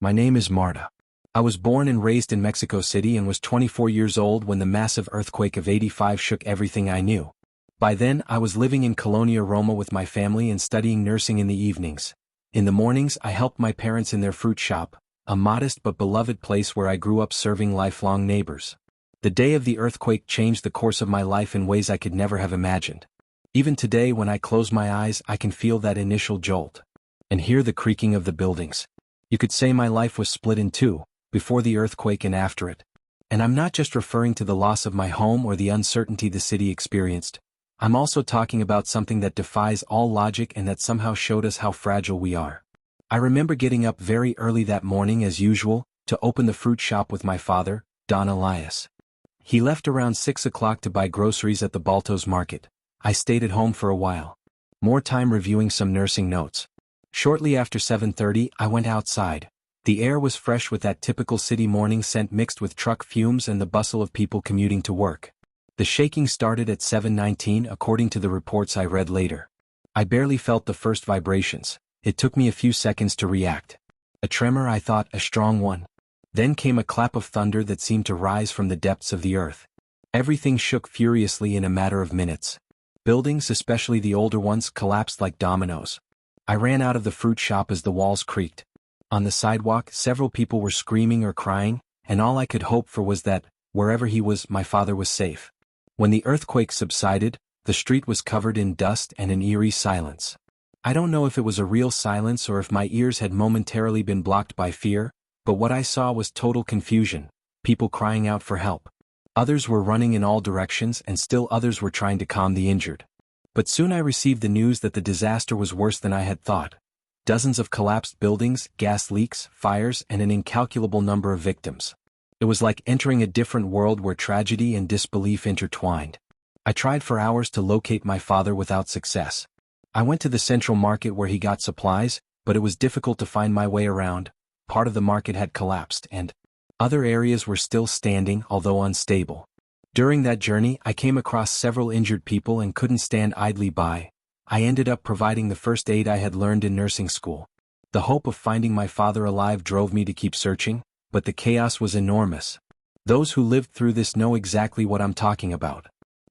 My name is Marta. I was born and raised in Mexico City and was 24 years old when the massive earthquake of '85 shook everything I knew. By then, I was living in Colonia, Roma with my family and studying nursing in the evenings. In the mornings, I helped my parents in their fruit shop, a modest but beloved place where I grew up serving lifelong neighbors. The day of the earthquake changed the course of my life in ways I could never have imagined. Even today, when I close my eyes, I can feel that initial jolt and hear the creaking of the buildings. You could say my life was split in two, before the earthquake and after it. And I'm not just referring to the loss of my home or the uncertainty the city experienced. I'm also talking about something that defies all logic and that somehow showed us how fragile we are. I remember getting up very early that morning as usual, to open the fruit shop with my father, Don Elias. He left around 6 o'clock to buy groceries at the Baltos market. I stayed at home for a while. More time reviewing some nursing notes. Shortly after 7:30, I went outside. The air was fresh with that typical city morning scent mixed with truck fumes and the bustle of people commuting to work. The shaking started at 7:19 according to the reports I read later. I barely felt the first vibrations. It took me a few seconds to react. A tremor, I thought, a strong one. Then came a clap of thunder that seemed to rise from the depths of the earth. Everything shook furiously in a matter of minutes. Buildings, especially the older ones, collapsed like dominoes. I ran out of the fruit shop as the walls creaked. On the sidewalk, several people were screaming or crying, and all I could hope for was that, wherever he was, my father was safe. When the earthquake subsided, the street was covered in dust and an eerie silence. I don't know if it was a real silence or if my ears had momentarily been blocked by fear, but what I saw was total confusion, people crying out for help. Others were running in all directions and still others were trying to calm the injured. But soon I received the news that the disaster was worse than I had thought. Dozens of collapsed buildings, gas leaks, fires, and an incalculable number of victims. It was like entering a different world where tragedy and disbelief intertwined. I tried for hours to locate my father without success. I went to the central market where he got supplies, but it was difficult to find my way around. Part of the market had collapsed and other areas were still standing, although unstable. During that journey, I came across several injured people and couldn't stand idly by. I ended up providing the first aid I had learned in nursing school. The hope of finding my father alive drove me to keep searching, but the chaos was enormous. Those who lived through this know exactly what I'm talking about.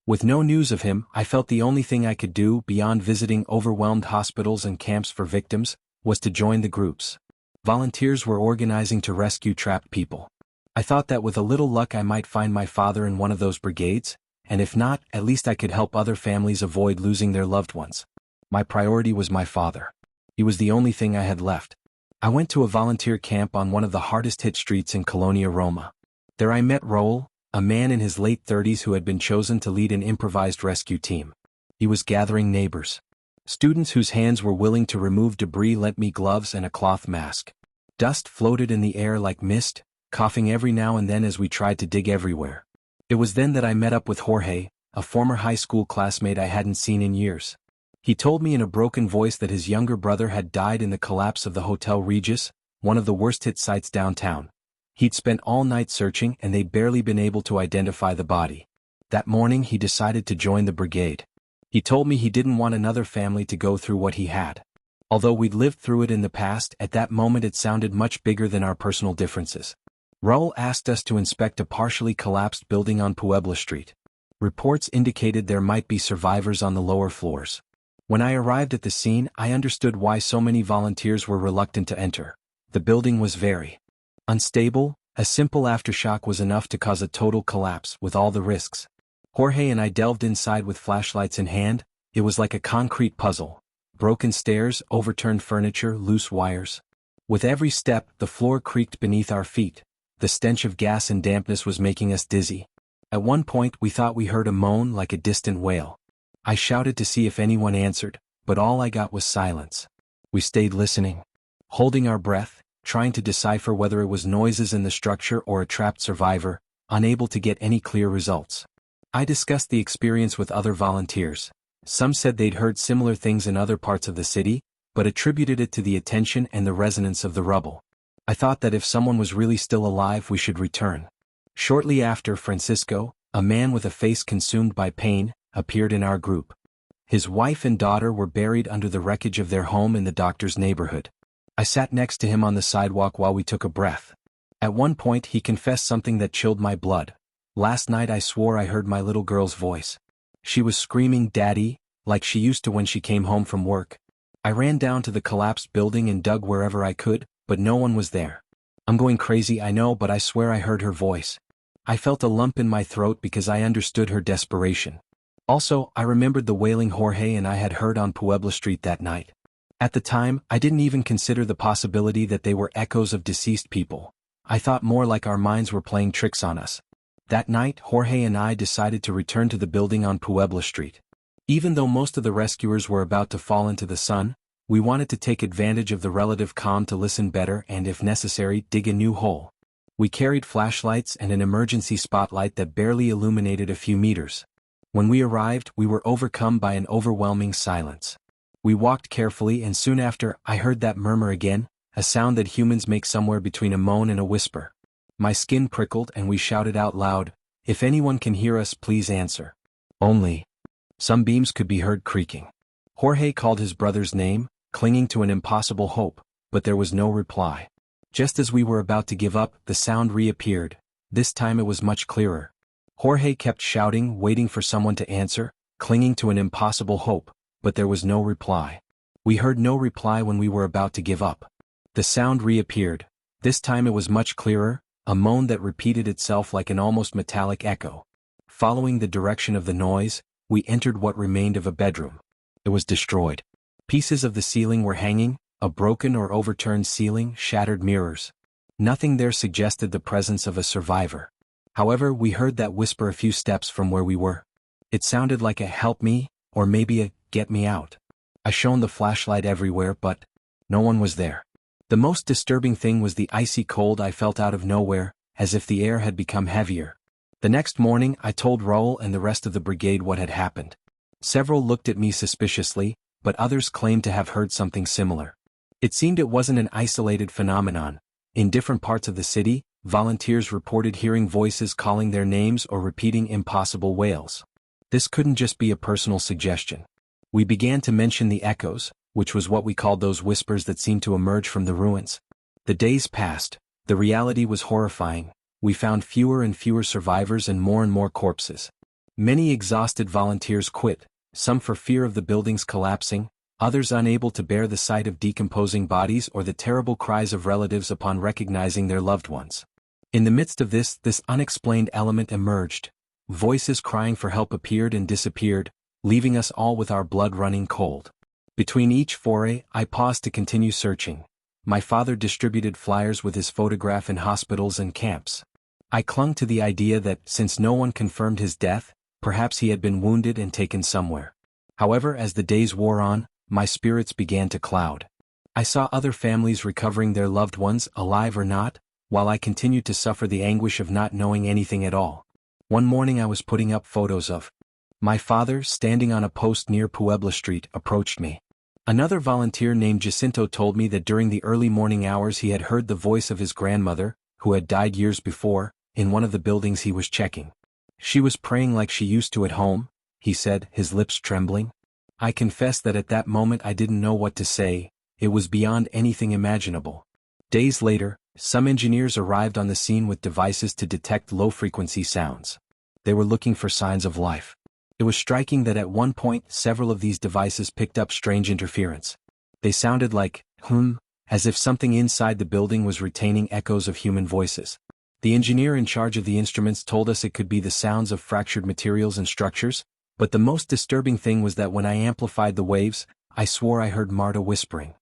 With no news of him, I felt the only thing I could do, beyond visiting overwhelmed hospitals and camps for victims, was to join the groups. Volunteers were organizing to rescue trapped people. I thought that with a little luck I might find my father in one of those brigades, and if not, at least I could help other families avoid losing their loved ones. My priority was my father. He was the only thing I had left. I went to a volunteer camp on one of the hardest hit streets in Colonia, Roma. There I met Raul, a man in his late 30s who had been chosen to lead an improvised rescue team. He was gathering neighbors. Students whose hands were willing to remove debris lent me gloves and a cloth mask. Dust floated in the air like mist, coughing every now and then as we tried to dig everywhere. It was then that I met up with Jorge, a former high school classmate I hadn't seen in years. He told me in a broken voice that his younger brother had died in the collapse of the Hotel Regis, one of the worst-hit sites downtown. He'd spent all night searching and they'd barely been able to identify the body. That morning he decided to join the brigade. He told me he didn't want another family to go through what he had. Although we'd lived through it in the past, at that moment it sounded much bigger than our personal differences. Raul asked us to inspect a partially collapsed building on Puebla Street. Reports indicated there might be survivors on the lower floors. When I arrived at the scene, I understood why so many volunteers were reluctant to enter. The building was very unstable. A simple aftershock was enough to cause a total collapse, with all the risks. Jorge and I delved inside with flashlights in hand. It was like a concrete puzzle. Broken stairs, overturned furniture, loose wires. With every step, the floor creaked beneath our feet. The stench of gas and dampness was making us dizzy. At one point we thought we heard a moan like a distant wail. I shouted to see if anyone answered, but all I got was silence. We stayed listening, holding our breath, trying to decipher whether it was noises in the structure or a trapped survivor, unable to get any clear results. I discussed the experience with other volunteers. Some said they'd heard similar things in other parts of the city, but attributed it to the attention and the resonance of the rubble. I thought that if someone was really still alive we should return. Shortly after, Francisco, a man with a face consumed by pain, appeared in our group. His wife and daughter were buried under the wreckage of their home in the doctor's neighborhood. I sat next to him on the sidewalk while we took a breath. At one point he confessed something that chilled my blood. Last night I swore I heard my little girl's voice. She was screaming, "Daddy," like she used to when she came home from work. I ran down to the collapsed building and dug wherever I could, but no one was there. I'm going crazy, I know, but I swear I heard her voice. I felt a lump in my throat because I understood her desperation. Also, I remembered the wailing Jorge and I had heard on Puebla Street that night. At the time, I didn't even consider the possibility that they were echoes of deceased people. I thought more like our minds were playing tricks on us. That night, Jorge and I decided to return to the building on Puebla Street. Even though most of the rescuers were about to fall into the sun, we wanted to take advantage of the relative calm to listen better and, if necessary, dig a new hole. We carried flashlights and an emergency spotlight that barely illuminated a few meters. When we arrived, we were overcome by an overwhelming silence. We walked carefully and soon after, I heard that murmur again, a sound that humans make somewhere between a moan and a whisper. My skin prickled and we shouted out loud, "If anyone can hear us, please answer." Only some beams could be heard creaking. Jorge called his brother's name, clinging to an impossible hope, but there was no reply. Just as we were about to give up, the sound reappeared. This time it was much clearer. Jorge kept shouting, waiting for someone to answer, clinging to an impossible hope, but there was no reply. We heard no reply when we were about to give up. The sound reappeared. This time it was much clearer, a moan that repeated itself like an almost metallic echo. Following the direction of the noise, we entered what remained of a bedroom. It was destroyed. Pieces of the ceiling were hanging, a broken or overturned ceiling, shattered mirrors. Nothing there suggested the presence of a survivor. However, we heard that whisper a few steps from where we were. It sounded like a "help me," or maybe a "get me out." I shone the flashlight everywhere, but no one was there. The most disturbing thing was the icy cold I felt out of nowhere, as if the air had become heavier. The next morning, I told Raul and the rest of the brigade what had happened. Several looked at me suspiciously, but others claimed to have heard something similar. It seemed it wasn't an isolated phenomenon. In different parts of the city, volunteers reported hearing voices calling their names or repeating impossible wails. This couldn't just be a personal suggestion. We began to mention the echoes, which was what we called those whispers that seemed to emerge from the ruins. The days passed. The reality was horrifying. We found fewer and fewer survivors and more corpses. Many exhausted volunteers quit, some for fear of the buildings collapsing, others unable to bear the sight of decomposing bodies or the terrible cries of relatives upon recognizing their loved ones. In the midst of this unexplained element emerged. Voices crying for help appeared and disappeared, leaving us all with our blood running cold. Between each foray, I paused to continue searching. My father distributed flyers with his photograph in hospitals and camps. I clung to the idea that, since no one confirmed his death, perhaps he had been wounded and taken somewhere. However, as the days wore on, my spirits began to cloud. I saw other families recovering their loved ones, alive or not, while I continued to suffer the anguish of not knowing anything at all. One morning I was putting up photos of my father standing on a post near Puebla Street approached me. Another volunteer named Jacinto told me that during the early morning hours he had heard the voice of his grandmother, who had died years before, in one of the buildings he was checking. She was praying like she used to at home, he said, his lips trembling. I confess that at that moment I didn't know what to say. It was beyond anything imaginable. Days later, some engineers arrived on the scene with devices to detect low-frequency sounds. They were looking for signs of life. It was striking that at one point several of these devices picked up strange interference. They sounded like, as if something inside the building was retaining echoes of human voices. The engineer in charge of the instruments told us it could be the sounds of fractured materials and structures, but the most disturbing thing was that when I amplified the waves, I swore I heard Marta whispering.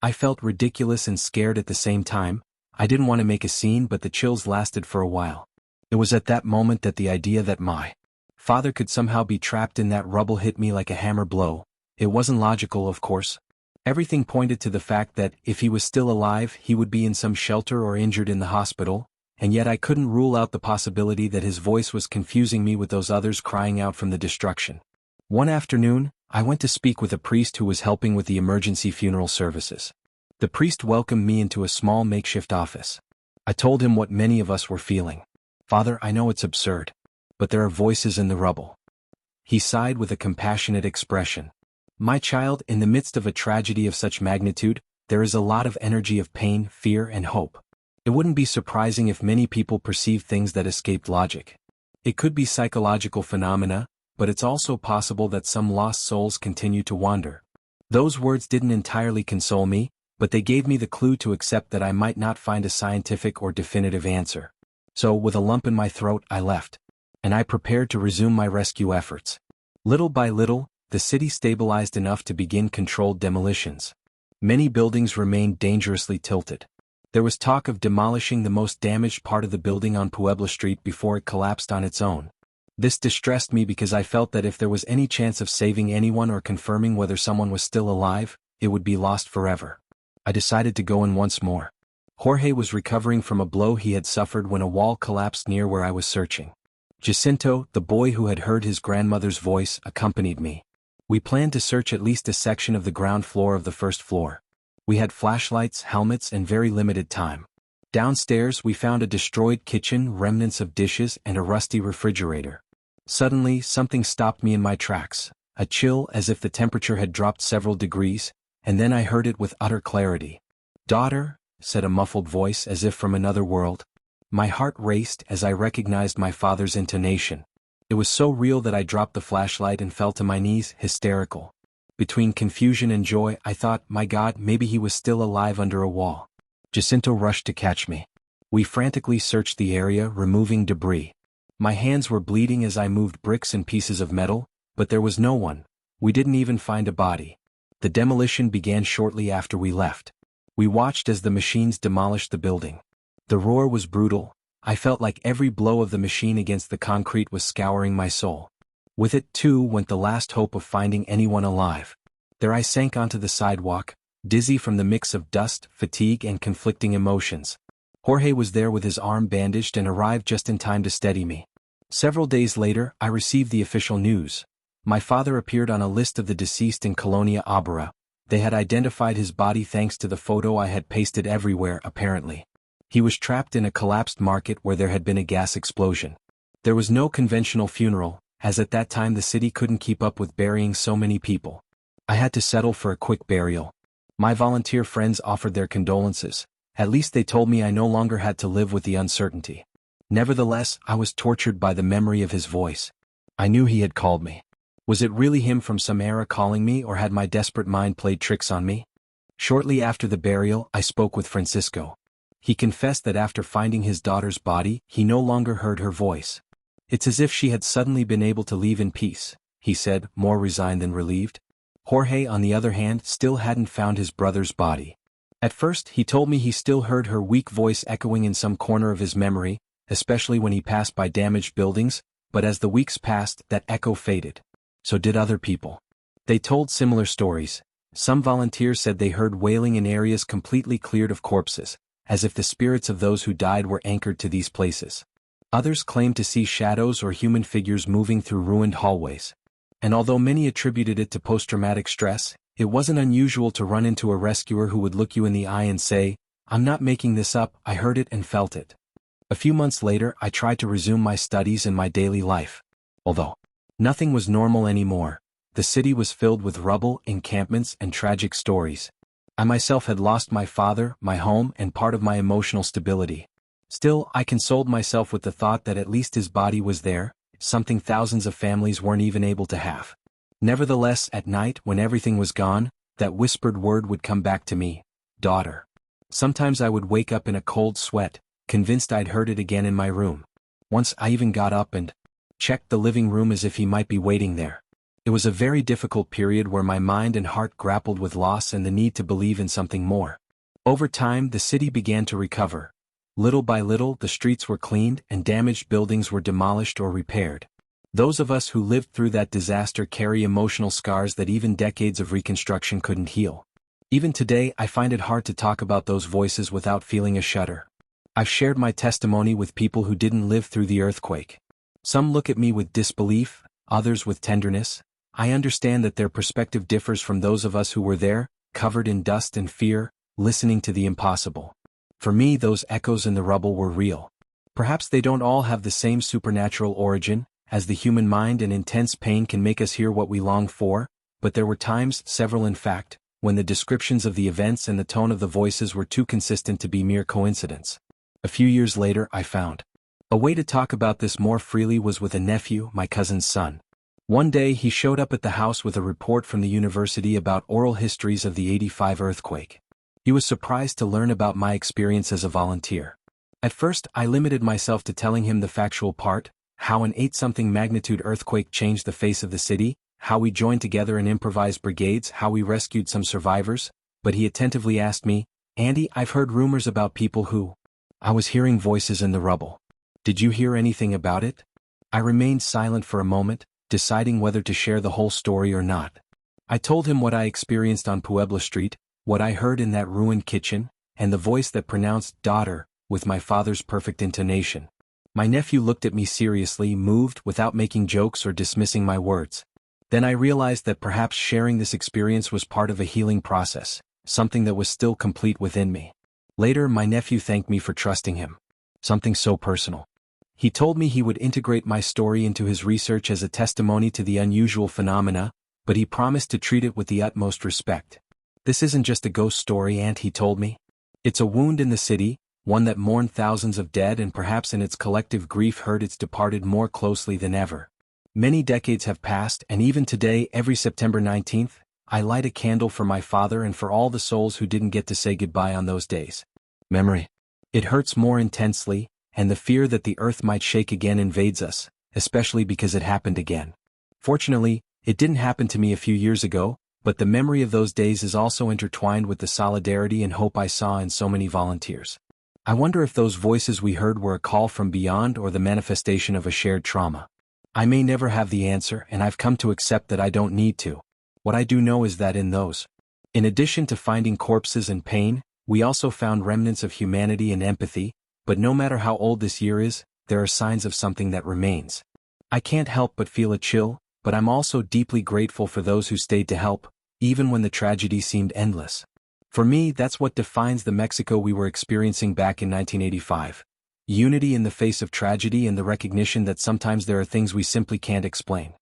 I felt ridiculous and scared at the same time. I didn't want to make a scene, but the chills lasted for a while. It was at that moment that the idea that my father could somehow be trapped in that rubble hit me like a hammer blow. It wasn't logical, of course. Everything pointed to the fact that, if he was still alive, he would be in some shelter or injured in the hospital, and yet I couldn't rule out the possibility that his voice was confusing me with those others crying out from the destruction. One afternoon, I went to speak with a priest who was helping with the emergency funeral services. The priest welcomed me into a small makeshift office. I told him what many of us were feeling. "Father, I know it's absurd, but there are voices in the rubble." He sighed with a compassionate expression. "My child, in the midst of a tragedy of such magnitude, there is a lot of energy of pain, fear, and hope. It wouldn't be surprising if many people perceive things that escaped logic. It could be psychological phenomena, but it's also possible that some lost souls continue to wander. Those words didn't entirely console me, but they gave me the clue to accept that I might not find a scientific or definitive answer. So, with a lump in my throat, I left. And I prepared to resume my rescue efforts. Little by little, the city stabilized enough to begin controlled demolitions. Many buildings remained dangerously tilted. There was talk of demolishing the most damaged part of the building on Puebla Street before it collapsed on its own. This distressed me because I felt that if there was any chance of saving anyone or confirming whether someone was still alive, it would be lost forever. I decided to go in once more. Jorge was recovering from a blow he had suffered when a wall collapsed near where I was searching. Jacinto, the boy who had heard his grandmother's voice, accompanied me. We planned to search at least a section of the ground floor of the first floor. We had flashlights, helmets, and very limited time. Downstairs we found a destroyed kitchen, remnants of dishes, and a rusty refrigerator. Suddenly, something stopped me in my tracks, a chill as if the temperature had dropped several degrees, and then I heard it with utter clarity. "Daughter," said a muffled voice as if from another world. My heart raced as I recognized my father's intonation. It was so real that I dropped the flashlight and fell to my knees, hysterical. Between confusion and joy, I thought, my God, maybe he was still alive under a wall. Jacinto rushed to catch me. We frantically searched the area, removing debris. My hands were bleeding as I moved bricks and pieces of metal, but there was no one. We didn't even find a body. The demolition began shortly after we left. We watched as the machines demolished the building. The roar was brutal. I felt like every blow of the machine against the concrete was scouring my soul. With it, too, went the last hope of finding anyone alive. There I sank onto the sidewalk, dizzy from the mix of dust, fatigue, and conflicting emotions. Jorge was there with his arm bandaged and arrived just in time to steady me. Several days later, I received the official news. My father appeared on a list of the deceased in Colonia Abra. They had identified his body thanks to the photo I had pasted everywhere, apparently. He was trapped in a collapsed market where there had been a gas explosion. There was no conventional funeral, as at that time the city couldn't keep up with burying so many people. I had to settle for a quick burial. My volunteer friends offered their condolences. At least they told me I no longer had to live with the uncertainty. Nevertheless, I was tortured by the memory of his voice. I knew he had called me. Was it really him from some era calling me, or had my desperate mind played tricks on me? Shortly after the burial, I spoke with Francisco. He confessed that after finding his daughter's body, he no longer heard her voice. "It's as if she had suddenly been able to leave in peace," he said, more resigned than relieved. Jorge, on the other hand, still hadn't found his brother's body. At first, he told me he still heard her weak voice echoing in some corner of his memory, especially when he passed by damaged buildings, but as the weeks passed, that echo faded. So did other people. They told similar stories. Some volunteers said they heard wailing in areas completely cleared of corpses, as if the spirits of those who died were anchored to these places. Others claimed to see shadows or human figures moving through ruined hallways. And although many attributed it to post-traumatic stress, it wasn't unusual to run into a rescuer who would look you in the eye and say, "I'm not making this up, I heard it and felt it." A few months later, I tried to resume my studies and my daily life. Although nothing was normal anymore, the city was filled with rubble, encampments, and tragic stories. I myself had lost my father, my home, and part of my emotional stability. Still, I consoled myself with the thought that at least his body was there, something thousands of families weren't even able to have. Nevertheless, at night, when everything was gone, that whispered word would come back to me, "Daughter." Sometimes I would wake up in a cold sweat, convinced I'd heard it again in my room. Once I even got up and checked the living room as if he might be waiting there. It was a very difficult period where my mind and heart grappled with loss and the need to believe in something more. Over time, the city began to recover. Little by little, the streets were cleaned and damaged buildings were demolished or repaired. Those of us who lived through that disaster carry emotional scars that even decades of reconstruction couldn't heal. Even today, I find it hard to talk about those voices without feeling a shudder. I've shared my testimony with people who didn't live through the earthquake. Some look at me with disbelief, others with tenderness. I understand that their perspective differs from those of us who were there, covered in dust and fear, listening to the impossible. For me, those echoes in the rubble were real. Perhaps they don't all have the same supernatural origin, as the human mind and intense pain can make us hear what we long for, but there were times, several in fact, when the descriptions of the events and the tone of the voices were too consistent to be mere coincidence. A few years later I found a way to talk about this more freely was with a nephew, my cousin's son. One day he showed up at the house with a report from the university about oral histories of the '85 earthquake. He was surprised to learn about my experience as a volunteer. At first I limited myself to telling him the factual part, how an 8-something magnitude earthquake changed the face of the city, how we joined together in improvised brigades, how we rescued some survivors, but he attentively asked me, "Andy, I've heard rumors about people who..." I was hearing voices in the rubble. Did you hear anything about it? I remained silent for a moment, deciding whether to share the whole story or not. I told him what I experienced on Puebla Street, what I heard in that ruined kitchen, and the voice that pronounced "daughter" with my father's perfect intonation. My nephew looked at me seriously, moved, without making jokes or dismissing my words. Then I realized that perhaps sharing this experience was part of a healing process, something that was still complete within me. Later my nephew thanked me for trusting him. Something so personal. He told me he would integrate my story into his research as a testimony to the unusual phenomena, but he promised to treat it with the utmost respect. "This isn't just a ghost story, Aunt," he told me. "It's a wound in the city, one that mourned thousands of dead and perhaps in its collective grief heard its departed more closely than ever. Many decades have passed, and even today, every September 19th, I light a candle for my father and for all the souls who didn't get to say goodbye on those days." Memory. It hurts more intensely, and the fear that the earth might shake again invades us, especially because it happened again. Fortunately, it didn't happen to me a few years ago, but the memory of those days is also intertwined with the solidarity and hope I saw in so many volunteers. I wonder if those voices we heard were a call from beyond or the manifestation of a shared trauma. I may never have the answer, and I've come to accept that I don't need to. What I do know is that in addition to finding corpses and pain, we also found remnants of humanity and empathy, but no matter how old this year is, there are signs of something that remains. I can't help but feel a chill, but I'm also deeply grateful for those who stayed to help, even when the tragedy seemed endless. For me, that's what defines the Mexico we were experiencing back in 1985. Unity in the face of tragedy and the recognition that sometimes there are things we simply can't explain.